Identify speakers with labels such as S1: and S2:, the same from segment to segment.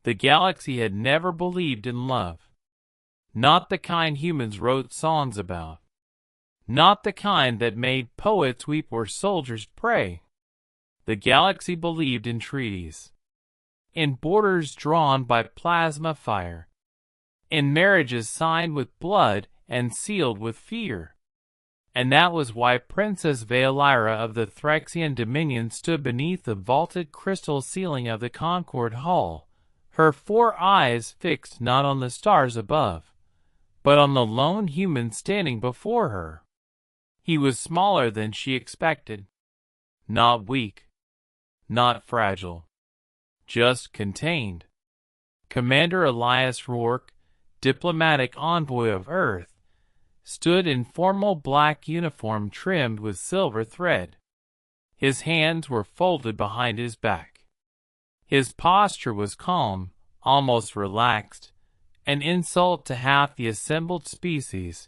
S1: The galaxy had never believed in love. Not the kind humans wrote songs about. Not the kind that made poets weep or soldiers pray. The galaxy believed in treaties, in borders drawn by plasma fire, in marriages signed with blood and sealed with fear. And that was why Princess Vaelira of the Thraxian Dominion stood beneath the vaulted crystal ceiling of the Concord Hall, her 4 eyes fixed not on the stars above, but on the lone human standing before her. He was smaller than she expected. Not weak. Not fragile. Just contained. Commander Elias Rourke, diplomatic envoy of Earth, stood in formal black uniform trimmed with silver thread. His hands were folded behind his back. His posture was calm, almost relaxed, an insult to half the assembled species,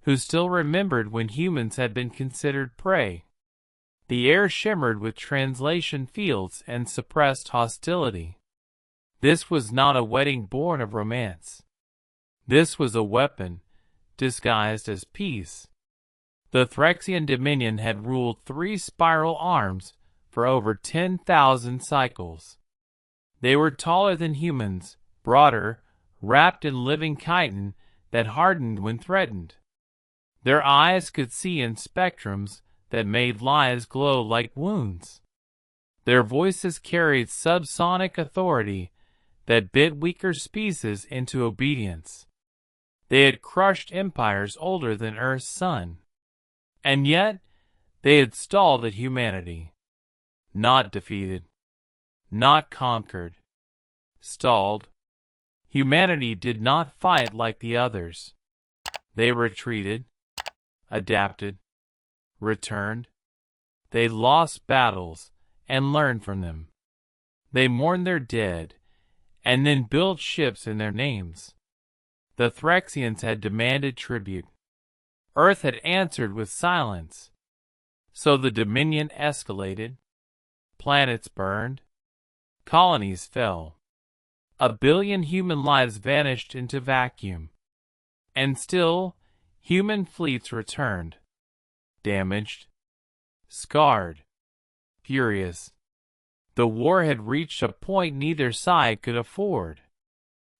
S1: who still remembered when humans had been considered prey. The air shimmered with translation fields and suppressed hostility. This was not a wedding born of romance. This was a weapon, disguised as peace. The Thraxian Dominion had ruled 3 spiral arms for over 10,000 cycles. They were taller than humans, broader, wrapped in living chitin that hardened when threatened. Their eyes could see in spectrums that made lives glow like wounds. Their voices carried subsonic authority that bit weaker species into obedience. They had crushed empires older than Earth's sun. And yet, they had stalled at humanity. Not defeated. Not conquered. Stalled. Humanity did not fight like the others. They retreated. Adapted. Returned. They lost battles and learned from them. They mourned their dead and then built ships in their names. The Thraxians had demanded tribute. Earth had answered with silence. So the Dominion escalated. Planets burned. Colonies fell. 1 billion human lives vanished into vacuum. And still, human fleets returned. Damaged. Scarred. Furious. The war had reached a point neither side could afford.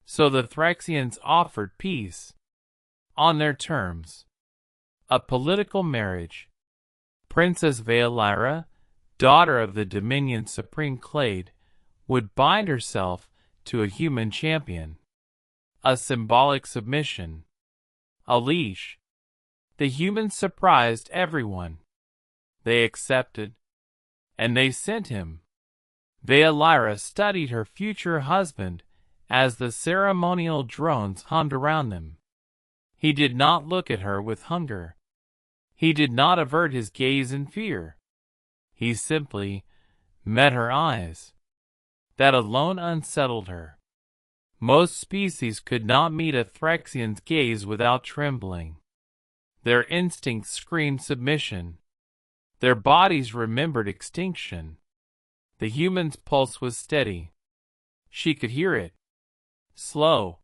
S1: So the Thraxians offered peace. On their terms. A political marriage. Princess Vaelira, daughter of the Dominion's Supreme Clade, would bind herself to a human champion. A symbolic submission. A leash. The humans surprised everyone. They accepted. And they sent him. Vaelira studied her future husband as the ceremonial drones hummed around them. He did not look at her with hunger. He did not avert his gaze in fear. He simply met her eyes. That alone unsettled her. Most species could not meet a Thraxian's gaze without trembling. Their instincts screamed submission. Their bodies remembered extinction. The human's pulse was steady. She could hear it. Slow.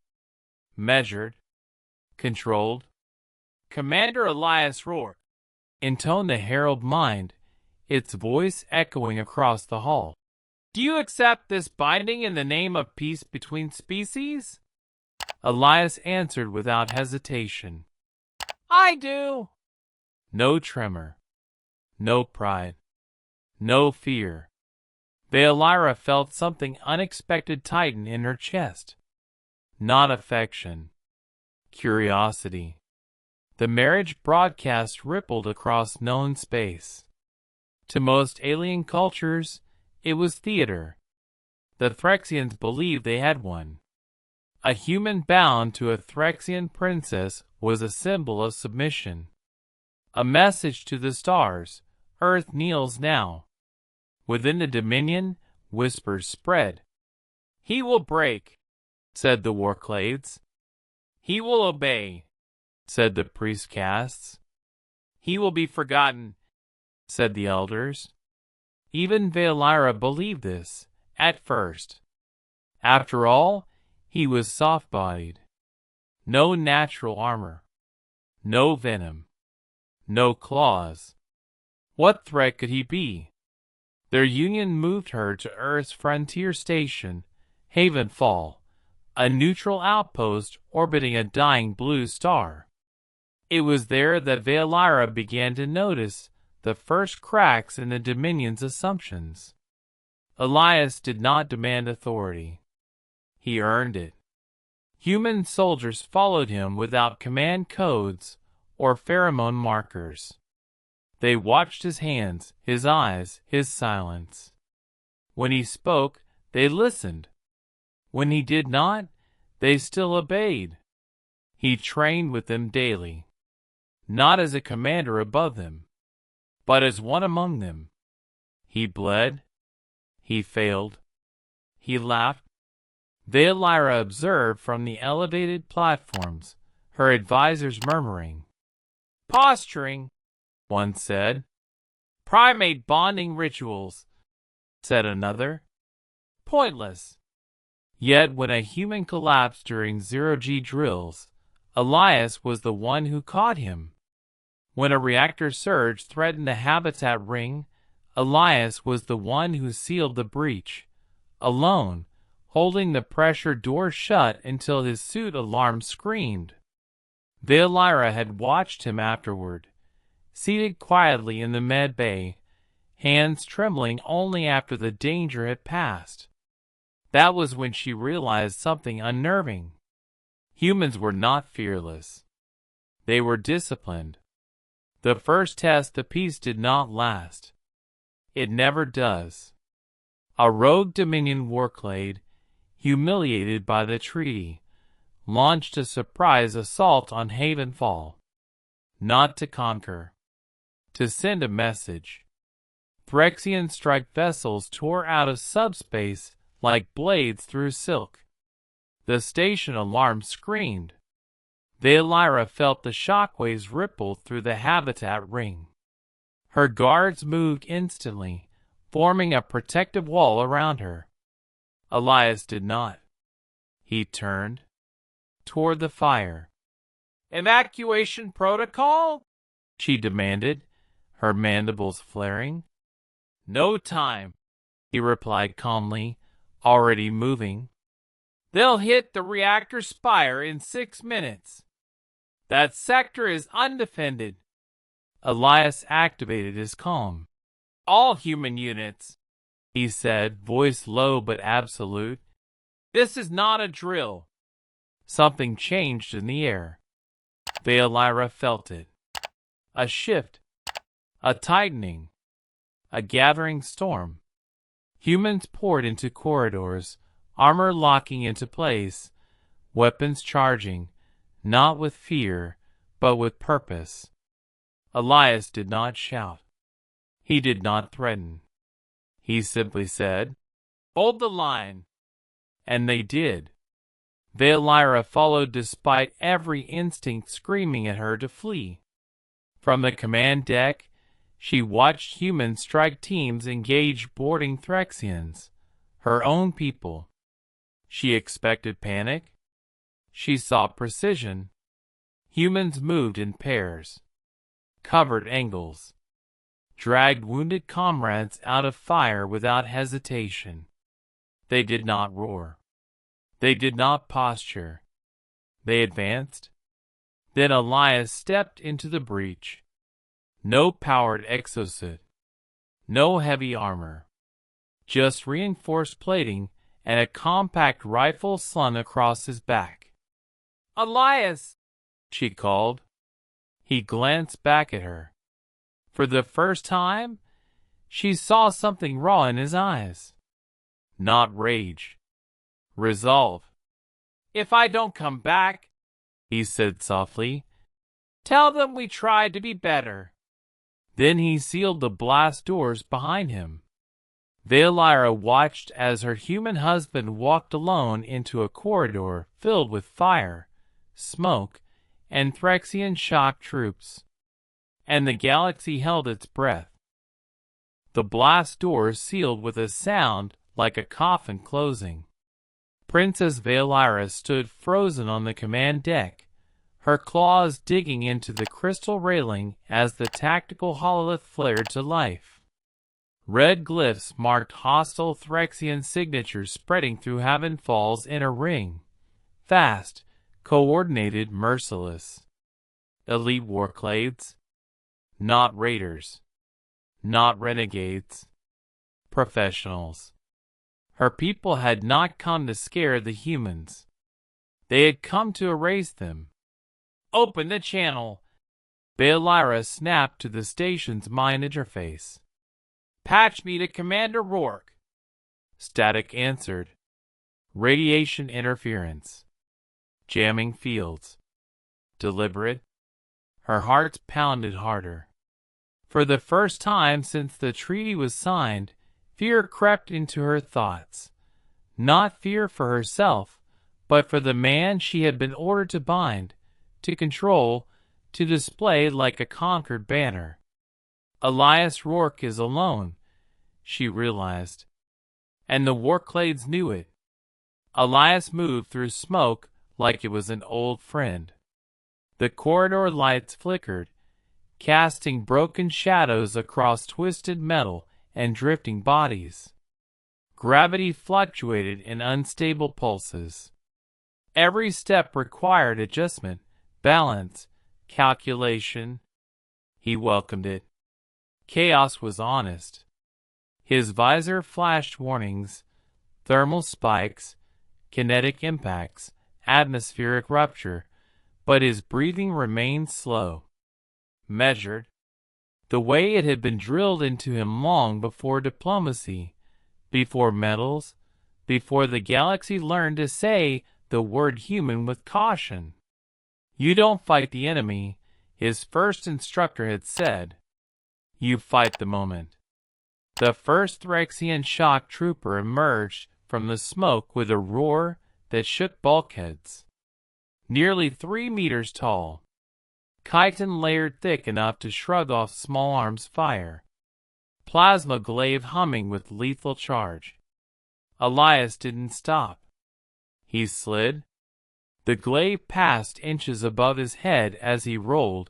S1: Measured. Controlled. Commander Elias Rourke, intoned the herald mind, its voice echoing across the hall. Do you accept this binding in the name of peace between species? Elias answered without hesitation. I do. No tremor. No pride. No fear. Vaelira felt something unexpected tighten in her chest. Not affection. Curiosity. The marriage broadcast rippled across known space. To most alien cultures, it was theater. The Thraxians believed they had one. A human bound to a Thraxian princess was a symbol of submission. A message to the stars, Earth kneels now. Within the Dominion, whispers spread. He will break, said the Warclades. He will obey, said the priest castes. He will be forgotten, said the elders. Even Vaelira believed this, at first. After all, he was soft-bodied. No natural armor. No venom. No claws. What threat could he be? Their union moved her to Earth's frontier station, Havenfall, a neutral outpost orbiting a dying blue star. It was there that Vaelira began to notice the first cracks in the Dominion's assumptions. Elias did not demand authority. He earned it. Human soldiers followed him without command codes or pheromone markers. They watched his hands, his eyes, his silence. When he spoke, they listened. When he did not, they still obeyed. He trained with them daily, not as a commander above them, but as one among them. He bled. He failed. He laughed. Vaelira observed from the elevated platforms, her advisors murmuring. Posturing, one said. Primate bonding rituals, said another. Pointless. Yet when a human collapsed during zero-G drills, Elias was the one who caught him. When a reactor surge threatened the habitat ring, Elias was the one who sealed the breach, alone, holding the pressure door shut until his suit alarm screamed. Vaelira had watched him afterward, seated quietly in the med bay, hands trembling only after the danger had passed. That was when she realized something unnerving. Humans were not fearless. They were disciplined. The first test of peace did not last. It never does. A rogue Dominion warclade, humiliated by the treaty, launched a surprise assault on Havenfall. Not to conquer. To send a message. Phyrexian strike vessels tore out of subspace like blades through silk. The station alarm screamed. Vaelira felt the shockwaves ripple through the habitat ring. Her guards moved instantly, forming a protective wall around her. Elias did not. He turned toward the fire. Evacuation protocol? She demanded, her mandibles flaring. No time, he replied calmly, already moving. They'll hit the reactor spire in 6 minutes. That sector is undefended. Elias activated his calm. All human units, he said, voice low but absolute. This is not a drill. Something changed in the air. Vaelira felt it. A shift. A tightening. A gathering storm. Humans poured into corridors, armor locking into place, weapons charging, not with fear, but with purpose. Elias did not shout. He did not threaten. He simply said, Hold the line. And they did. Vaelira followed despite every instinct screaming at her to flee. From the command deck, she watched human strike teams engage boarding Phyrexians, her own people. She expected panic. She saw precision. Humans moved in pairs, covered angles, dragged wounded comrades out of fire without hesitation. They did not roar. They did not posture. They advanced. Then Elias stepped into the breach. No powered exosuit. No heavy armor. Just reinforced plating and a compact rifle slung across his back. Elias, she called. He glanced back at her. For the first time, she saw something raw in his eyes. Not rage. Resolve. If I don't come back, he said softly, tell them we tried to be better. Then he sealed the blast doors behind him. Vaelira watched as her human husband walked alone into a corridor filled with fire, smoke, and Phyrexian shock troops. And the galaxy held its breath. The blast doors sealed with a sound like a coffin closing. Princess Vaelira stood frozen on the command deck, her claws digging into the crystal railing as the tactical hololith flared to life. Red glyphs marked hostile Phyrexian signatures spreading through Haven Falls in a ring. Fast, coordinated, merciless. Elite warclades. Not raiders. Not renegades. Professionals. Her people had not come to scare the humans. They had come to erase them. Open the channel. Vaelira snapped to the station's mind interface. Patch me to Commander Rourke. Static answered. Radiation interference. Jamming fields. Deliberate. Her heart pounded harder. For the first time since the treaty was signed, fear crept into her thoughts. Not fear for herself, but for the man she had been ordered to bind, to control, to display like a conquered banner. Elias Rourke is alone, she realized. And the warclades knew it. Elias moved through smoke like it was an old friend. The corridor lights flickered, casting broken shadows across twisted metal and drifting bodies. Gravity fluctuated in unstable pulses. Every step required adjustment, balance, calculation. He welcomed it. Chaos was honest. His visor flashed warnings, thermal spikes, kinetic impacts, atmospheric rupture, but his breathing remained slow, measured, the way it had been drilled into him long before diplomacy, before medals, before the galaxy learned to say the word human with caution. You don't fight the enemy, his first instructor had said. You fight the moment. The first Phyrexian shock trooper emerged from the smoke with a roar that shook bulkheads. Nearly 3 meters tall. Chitin layered thick enough to shrug off small arms fire. Plasma glaive humming with lethal charge. Elias didn't stop. He slid. The glaive passed inches above his head as he rolled,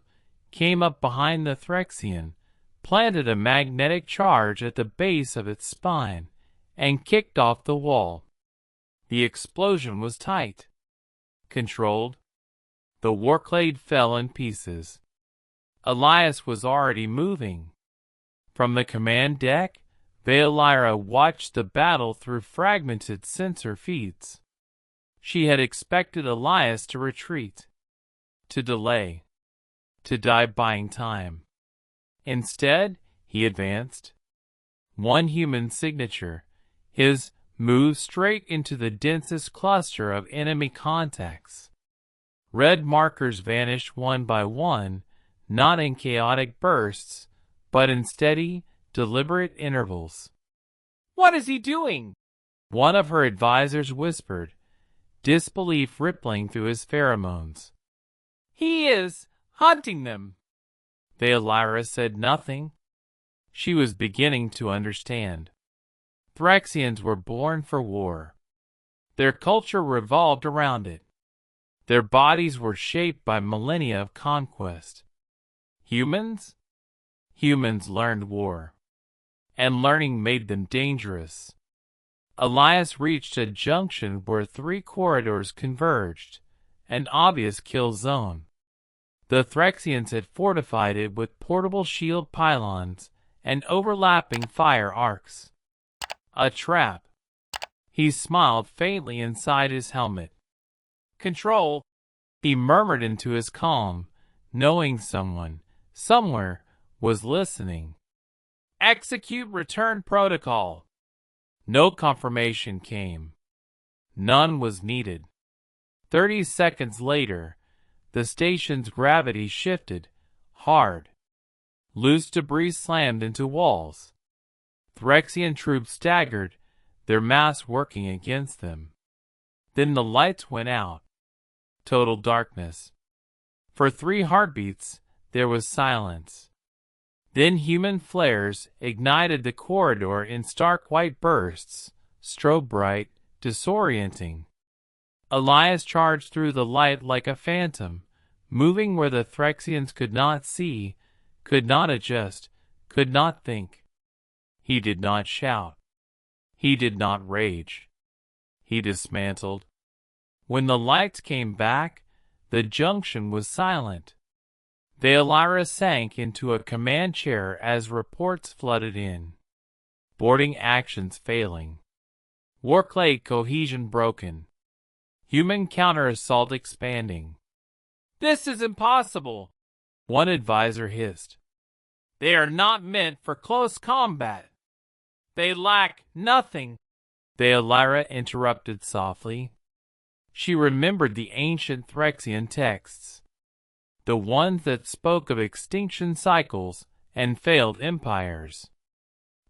S1: came up behind the Phyrexian, planted a magnetic charge at the base of its spine, and kicked off the wall. The explosion was tight. Controlled. The warclade fell in pieces. Elias was already moving. From the command deck, Vaelira watched the battle through fragmented sensor feeds. She had expected Elias to retreat, to delay, to die buying time. Instead, he advanced. One human signature, his moved straight into the densest cluster of enemy contacts. Red markers vanished one by one, not in chaotic bursts, but in steady, deliberate intervals. "What is he doing?" one of her advisors whispered, disbelief rippling through his pheromones. "He is hunting them." Vaelira said nothing. She was beginning to understand. Phyrexians were born for war. Their culture revolved around it. Their bodies were shaped by millennia of conquest. Humans? Humans learned war. And learning made them dangerous. Elias reached a junction where 3 corridors converged, an obvious kill zone. The Phyrexians had fortified it with portable shield pylons and overlapping fire arcs. A trap. He smiled faintly inside his helmet. "Control," he murmured into his calm, knowing someone, somewhere, was listening. "Execute return protocol." No confirmation came. None was needed. 30 seconds later, the station's gravity shifted, hard. Loose debris slammed into walls. Phyrexian troops staggered, their mass working against them. Then the lights went out. Total darkness. For 3 heartbeats, there was silence. Then human flares ignited the corridor in stark white bursts, strobe bright, disorienting. Elias charged through the light like a phantom, moving where the Threxians could not see, could not adjust, could not think. He did not shout. He did not rage. He dismantled. When the lights came back, the junction was silent. Vaelira sank into a command chair as reports flooded in. Boarding actions failing. Warclay cohesion broken. Human counter-assault expanding. "This is impossible," one advisor hissed. "They are not meant for close combat. They lack nothing." Vaelira interrupted softly. She remembered the ancient Threxian texts, the ones that spoke of extinction cycles and failed empires.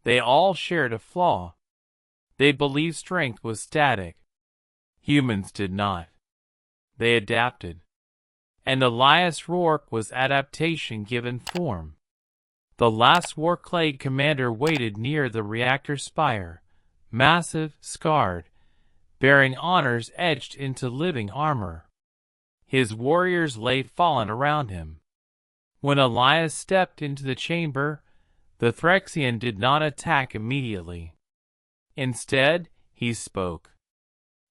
S1: They all shared a flaw. They believed strength was static. Humans did not. They adapted. And Elias Rourke was adaptation given form. The last Warclay commander waited near the reactor spire, massive, scarred, bearing honors etched into living armor. His warriors lay fallen around him. When Elias stepped into the chamber, the Threxian did not attack immediately. Instead, he spoke.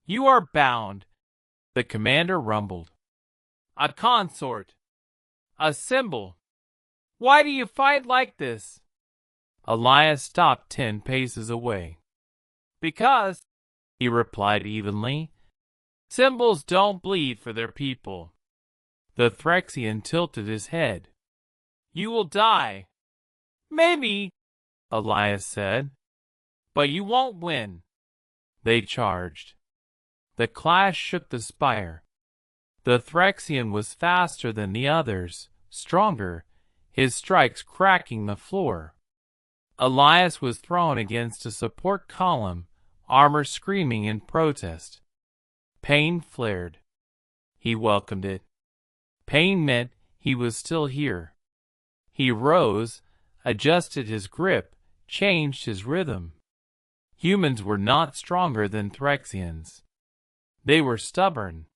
S1: "You are bound," the commander rumbled. "A consort. A symbol. Why do you fight like this?" Elias stopped 10 paces away. "Because," he replied evenly, "symbols don't bleed for their people." The Threxian tilted his head. "You will die." "Maybe," Elias said, "but you won't win." They charged. The clash shook the spire. The Threxian was faster than the others, stronger, his strikes cracking the floor. Elias was thrown against a support column, armor screaming in protest. Pain flared. He welcomed it. Pain meant he was still here. He rose, adjusted his grip, changed his rhythm. Humans were not stronger than Threxians. They were stubborn.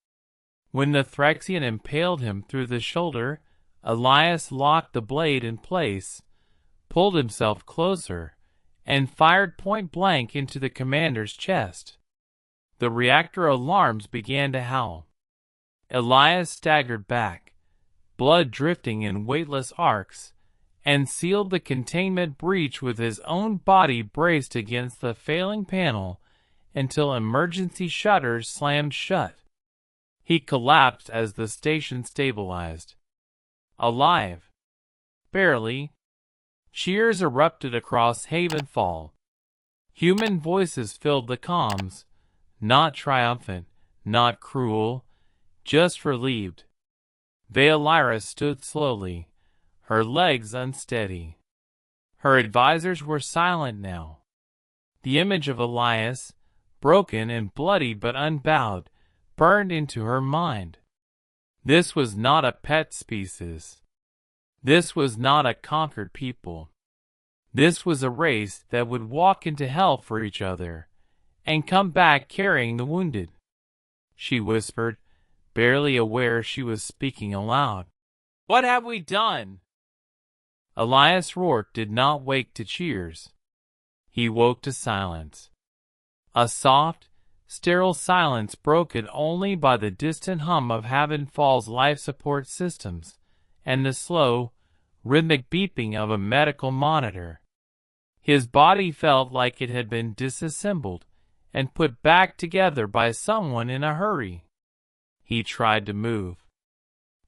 S1: When the Threxian impaled him through the shoulder, Elias locked the blade in place, pulled himself closer, and fired point blank into the commander's chest. The reactor alarms began to howl. Elias staggered back, blood drifting in weightless arcs, and sealed the containment breach with his own body braced against the failing panel until emergency shutters slammed shut. He collapsed as the station stabilized. Alive. Barely. Cheers erupted across Havenfall. Human voices filled the comms, not triumphant, not cruel, just relieved. Vaelira stood slowly, her legs unsteady. Her advisors were silent now. The image of Elias, broken and bloody but unbowed, burned into her mind. This was not a pet species. This was not a conquered people. This was a race that would walk into hell for each other, and come back carrying the wounded. She whispered, barely aware she was speaking aloud. "What have we done?" Elias Rourke did not wake to cheers. He woke to silence. A soft, sterile silence broken only by the distant hum of Havenfall's life support systems and the slow, rhythmic beeping of a medical monitor. His body felt like it had been disassembled and put back together by someone in a hurry. He tried to move.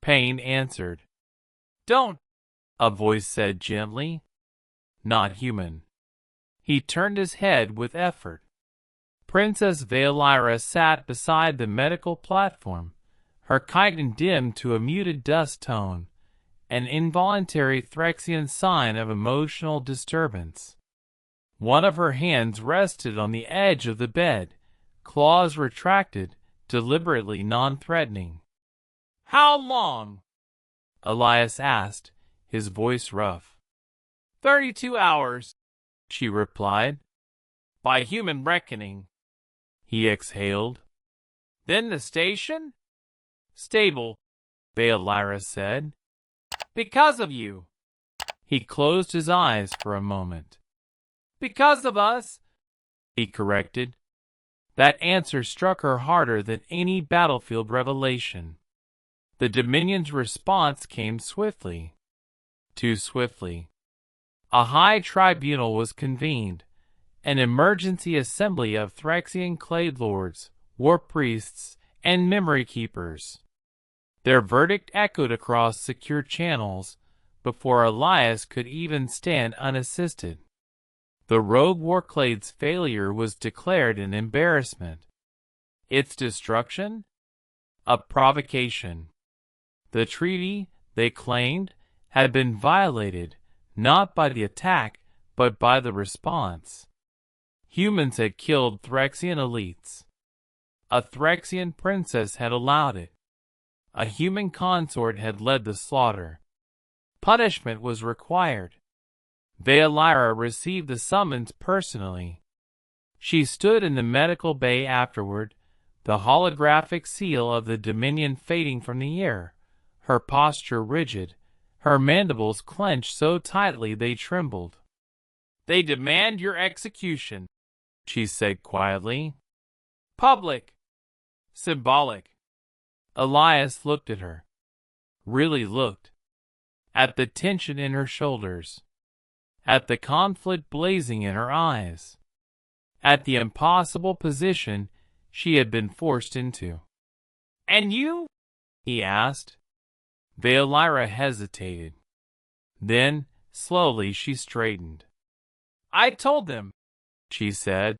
S1: Pain answered. "Don't," a voice said gently. Not human. He turned his head with effort. Princess Vaelira sat beside the medical platform, her chitin dimmed to a muted dust tone, an involuntary Threxian sign of emotional disturbance. One of her hands rested on the edge of the bed, claws retracted, deliberately non-threatening. "How long?" Elias asked, his voice rough. 32 hours, she replied. "By human reckoning." He exhaled. Then the station? Stable, Vaelira said. Because of you. He closed his eyes for a moment. Because of us, he corrected. That answer struck her harder than any battlefield revelation. The Dominion's response came swiftly. Too swiftly. A high tribunal was convened, an emergency assembly of Thraxian clade lords, war priests, and memory keepers. Their verdict echoed across secure channels before Elias could even stand unassisted. The rogue warclade's failure was declared an embarrassment. Its destruction? A provocation. The treaty, they claimed, had been violated, not by the attack, but by the response. Humans had killed Thraxian elites. A Thraxian princess had allowed it. A human consort had led the slaughter. Punishment was required. Vaelira received the summons personally. She stood in the medical bay afterward, the holographic seal of the Dominion fading from the air, her posture rigid, her mandibles clenched so tightly they trembled. They demand your execution, she said quietly. Public. Symbolic. Elias looked at her. Really looked. At the tension in her shoulders. At the conflict blazing in her eyes. At the impossible position she had been forced into. And you? He asked. Vaelira hesitated. Then, slowly, she straightened. I told them, she said,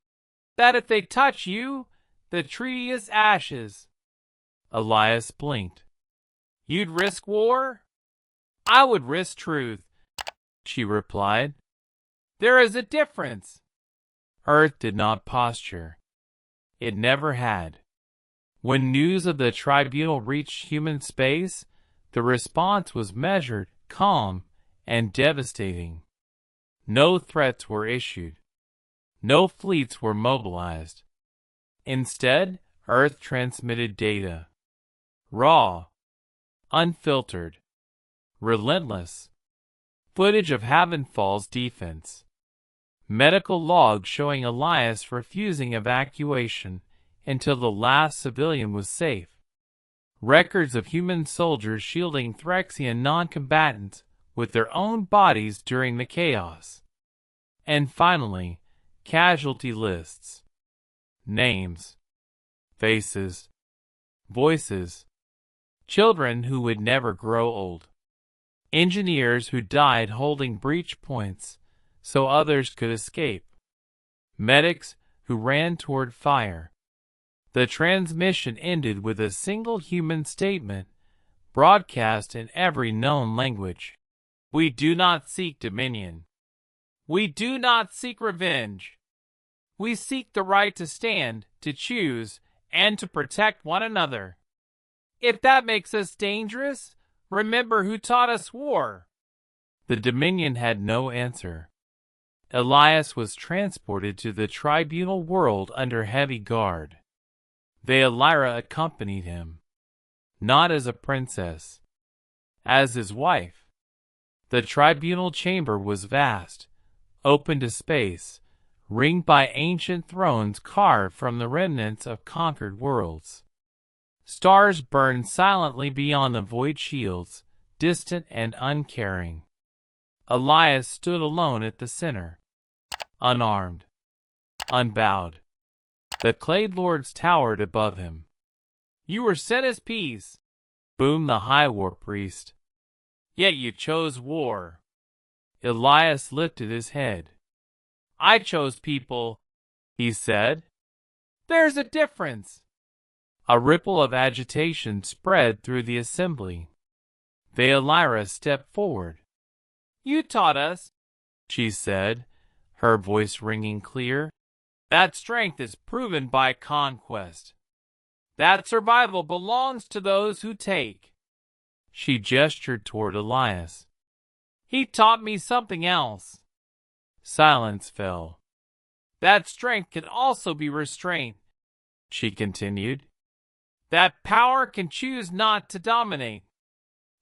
S1: that if they touch you, the treaty is ashes. Elias blinked. You'd risk war? I would risk truth, she replied. There is a difference. Earth did not posture. It never had. When news of the tribunal reached human space, the response was measured, calm, and devastating. No threats were issued. No fleets were mobilized. Instead, Earth transmitted data. Raw. Unfiltered. Relentless. Footage of Havenfall's defense. Medical logs showing Elias refusing evacuation until the last civilian was safe. Records of human soldiers shielding Thraxian non-combatants with their own bodies during the chaos. And finally, casualty lists. Names. Faces. Voices. Children who would never grow old. Engineers who died holding breach points so others could escape. Medics who ran toward fire. The transmission ended with a single human statement, broadcast in every known language. We do not seek dominion. We do not seek revenge. We seek the right to stand, to choose, and to protect one another. If that makes us dangerous, remember who taught us war. The Dominion had no answer. Elias was transported to the tribunal world under heavy guard. Vaelira accompanied him. Not as a princess. As his wife. The tribunal chamber was vast, open to space, ringed by ancient thrones carved from the remnants of conquered worlds. Stars burned silently beyond the void shields, distant and uncaring. Elias stood alone at the center, unarmed, unbowed. The Clade Lords towered above him. You were sent as peace, boomed the High War Priest. Yet you chose war. Elias lifted his head. I chose people, he said. There's a difference. A ripple of agitation spread through the assembly. Vaelira stepped forward. You taught us, she said, her voice ringing clear, that strength is proven by conquest. That survival belongs to those who take. She gestured toward Elias. He taught me something else. Silence fell. That strength can also be restrained, she continued. That power can choose not to dominate.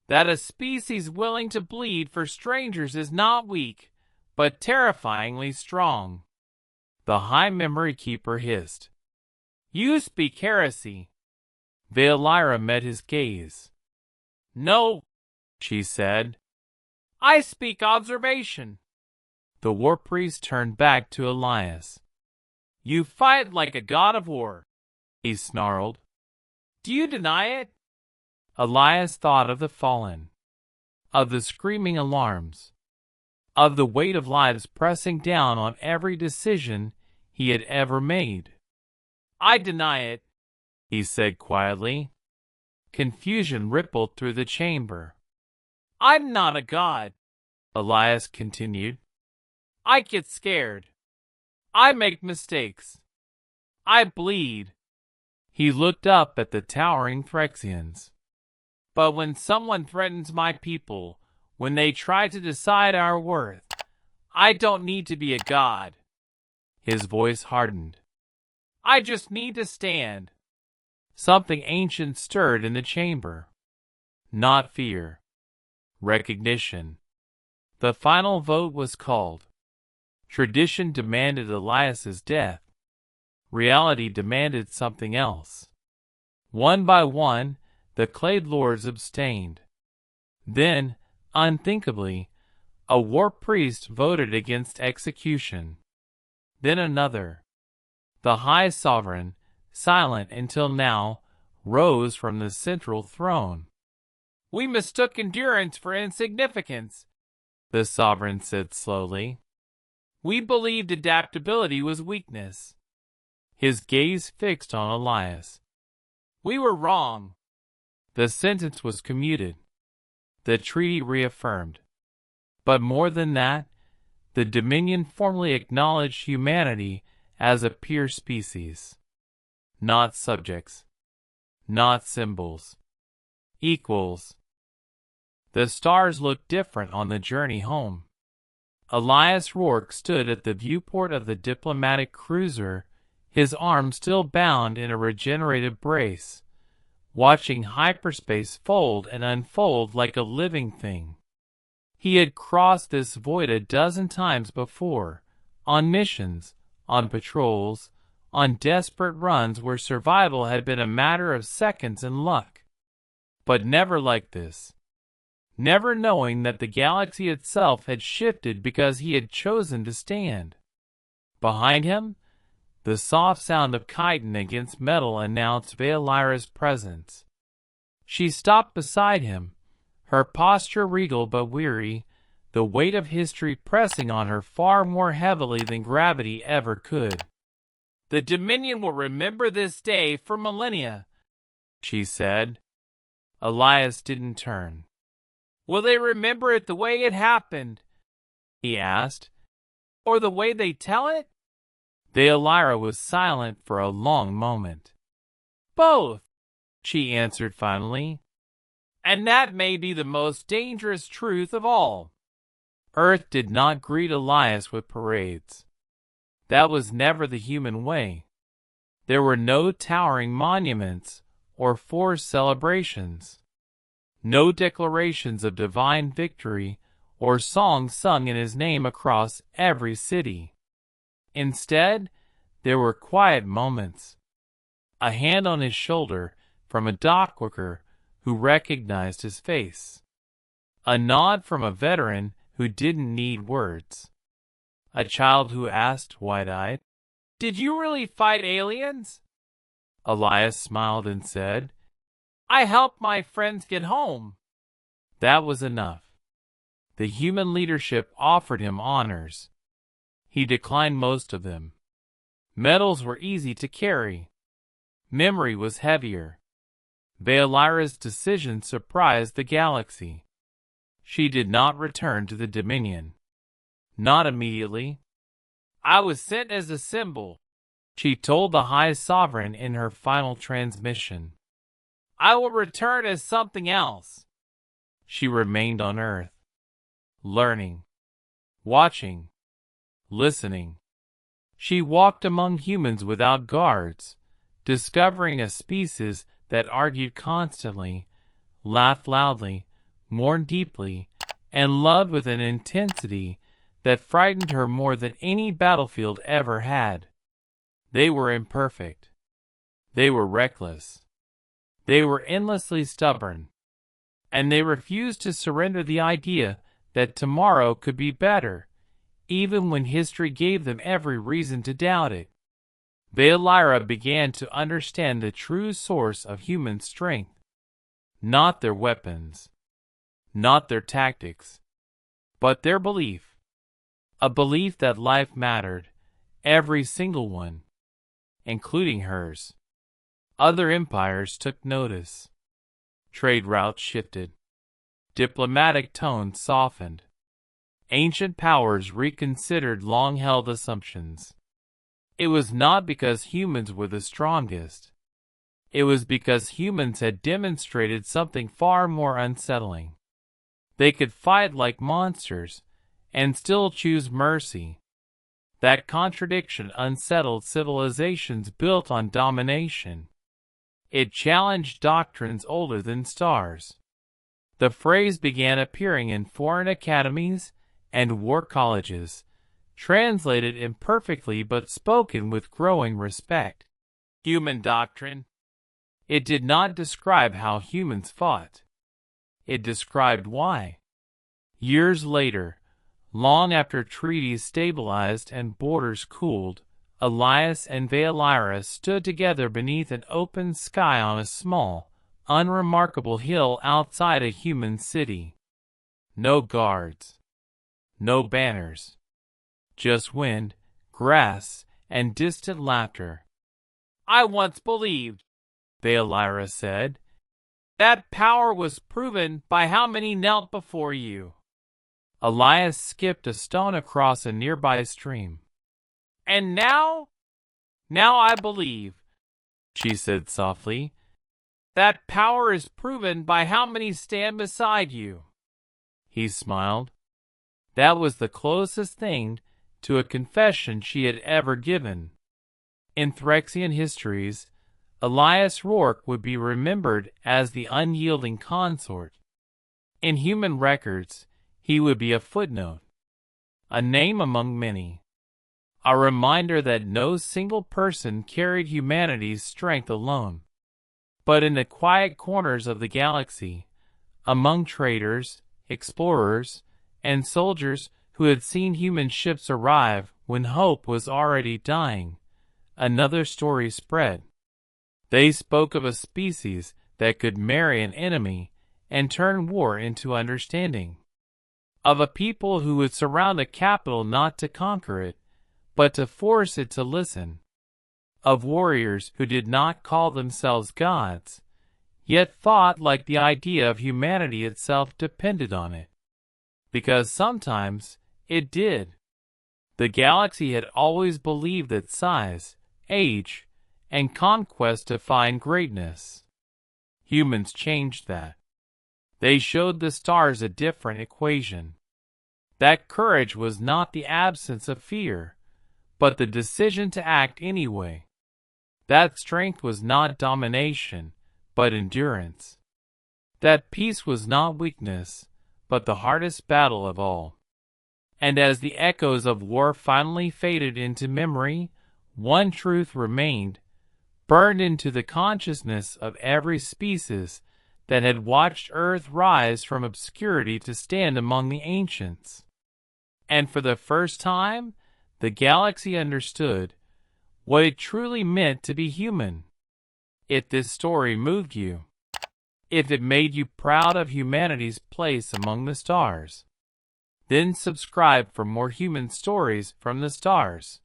S1: That a species willing to bleed for strangers is not weak, but terrifyingly strong. The High Memory Keeper hissed. You speak heresy. Vaelira met his gaze. No, she said. I speak observation. The war priest turned back to Elias. You fight like a god of war, he snarled. Do you deny it? Elias thought of the fallen, of the screaming alarms, of the weight of lives pressing down on every decision he had ever made. I deny it, he said quietly. Confusion rippled through the chamber. I'm not a god, Elias continued. I get scared. I make mistakes. I bleed. He looked up at the towering Phyrexians. But when someone threatens my people, when they try to decide our worth, I don't need to be a god. His voice hardened. I just need to stand. Something ancient stirred in the chamber. Not fear. Recognition. The final vote was called. Tradition demanded Elias's death. Reality demanded something else. One by one, the Clade Lords abstained. Then, unthinkably, a war priest voted against execution. Then another. The High Sovereign, silent until now, rose from the central throne. We mistook endurance for insignificance, the Sovereign said slowly. We believed adaptability was weakness. His gaze fixed on Elias. We were wrong. The sentence was commuted. The treaty reaffirmed. But more than that, the Dominion formally acknowledged humanity as a peer species. Not subjects. Not symbols. Equals. The stars looked different on the journey home. Elias Rourke stood at the viewport of the diplomatic cruiser, his arm still bound in a regenerative brace, watching hyperspace fold and unfold like a living thing. He had crossed this void a dozen times before, on missions, on patrols, on desperate runs where survival had been a matter of seconds and luck. But never like this. Never knowing that the galaxy itself had shifted because he had chosen to stand. Behind him, the soft sound of chitin against metal announced Vaelira's presence. She stopped beside him, her posture regal but weary, the weight of history pressing on her far more heavily than gravity ever could. The Dominion will remember this day for millennia, she said. Elias didn't turn. Will they remember it the way it happened? He asked. Or the way they tell it? Vaelira was silent for a long moment. Both, she answered finally. And that may be the most dangerous truth of all. Earth did not greet Elias with parades. That was never the human way. There were no towering monuments or forced celebrations. No declarations of divine victory or songs sung in his name across every city. Instead, there were quiet moments. A hand on his shoulder from a dockworker who recognized his face. A nod from a veteran who didn't need words. A child who asked, wide-eyed, Did you really fight aliens? Elias smiled and said, I helped my friends get home. That was enough. The human leadership offered him honors. He declined most of them. Medals were easy to carry. Memory was heavier. Vaelira's decision surprised the galaxy. She did not return to the Dominion. Not immediately. I was sent as a symbol, she told the High Sovereign in her final transmission. I will return as something else. She remained on Earth, learning, watching, listening. She walked among humans without guards, discovering a species that argued constantly, laughed loudly, mourned deeply, and loved with an intensity that frightened her more than any battlefield ever had. They were imperfect. They were reckless. They were endlessly stubborn. And they refused to surrender the idea that tomorrow could be better, even when history gave them every reason to doubt it. Vaelira began to understand the true source of human strength. Not their weapons, not their tactics, but their belief. A belief that life mattered, every single one, including hers. Other empires took notice. Trade routes shifted. Diplomatic tones softened. Ancient powers reconsidered long-held assumptions. It was not because humans were the strongest. It was because humans had demonstrated something far more unsettling. They could fight like monsters and still choose mercy. That contradiction unsettled civilizations built on domination. It challenged doctrines older than stars. The phrase began appearing in foreign academies and war colleges, translated imperfectly but spoken with growing respect. Human doctrine. It did not describe how humans fought. It described why. Years later, long after treaties stabilized and borders cooled, Elias and Vaelira stood together beneath an open sky on a small, unremarkable hill outside a human city. No guards. No banners. Just wind, grass, and distant laughter. "I once believed," Vaelira said, "that power was proven by how many knelt before you." Elias skipped a stone across a nearby stream. "And now I believe," she said softly, "that power is proven by how many stand beside you." He smiled. That was the closest thing to a confession she had ever given. In Phyrexian histories, Elias Rourke would be remembered as the unyielding consort. In human records, he would be a footnote, a name among many, a reminder that no single person carried humanity's strength alone. But in the quiet corners of the galaxy, among traders, explorers, and soldiers who had seen human ships arrive when hope was already dying, another story spread. They spoke of a species that could marry an enemy and turn war into understanding. Of a people who would surround a capital not to conquer it, but to force it to listen. Of warriors who did not call themselves gods, yet fought like the idea of humanity itself depended on it. Because sometimes it did. The galaxy had always believed that size, age, and conquest define greatness. Humans changed that. They showed the stars a different equation. That courage was not the absence of fear, but the decision to act anyway. That strength was not domination, but endurance. That peace was not weakness, but the hardest battle of all. And as the echoes of war finally faded into memory, one truth remained, burned into the consciousness of every species that had watched Earth rise from obscurity to stand among the ancients. And for the first time, the galaxy understood what it truly meant to be human. If this story moved you, if it made you proud of humanity's place among the stars, then subscribe for more human stories from the stars.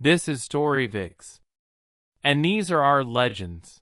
S1: This is StoryVix, and these are our legends.